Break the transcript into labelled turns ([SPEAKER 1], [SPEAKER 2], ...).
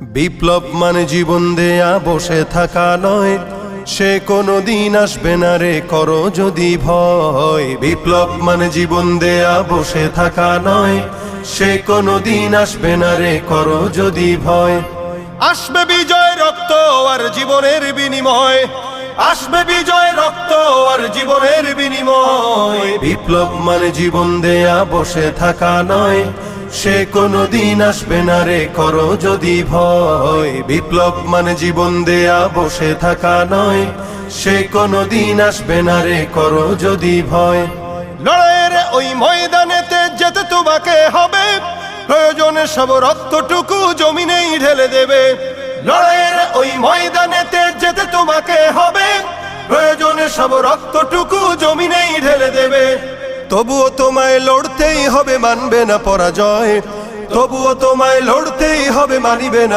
[SPEAKER 1] বিপ্লব মানে জীবন দেয়া বসে থাকা নয়, সে কোনো দিন আসবে না রে করো যদি ভয়। বিপ্লব মানে জীবন দেয়া বসে থাকা নয়, সে কোনো দিন আসবে না রে করো যদি ভয়। আসবে বিজয় রক্ত আর জীবনের বিনিময়, আসবে বিজয় রক্ত আর জীবনের বিনিময়। বিপ্লব মানে জীবন দেয়া বসে থাকা নয়, সে কোনো দিন আসবে না রে করো যদি ভয়। বিপ্লব মানে জীবন দেয়া বসে থাকা নয়, সে কোনো দিন আসবে না রে করো যদি ভয়। লড়াইয়ের ওই ময়দানেতে যেতে তোমাকে হবে, প্রয়োজনে সব রক্তটুকু জমিনেই ঢেলে দেবে। লড়াইয়ের ওই ময়দানেতে যেতে তোমাকে হবে, প্রয়োজনে সব রক্তটুকু জমিনেই ঢেলে দেবে। তবুও তোমায় লড়তেই হবে, মানবে না পরাজয়। তবুও তোমায় লড়তেই হবে, মানিবে না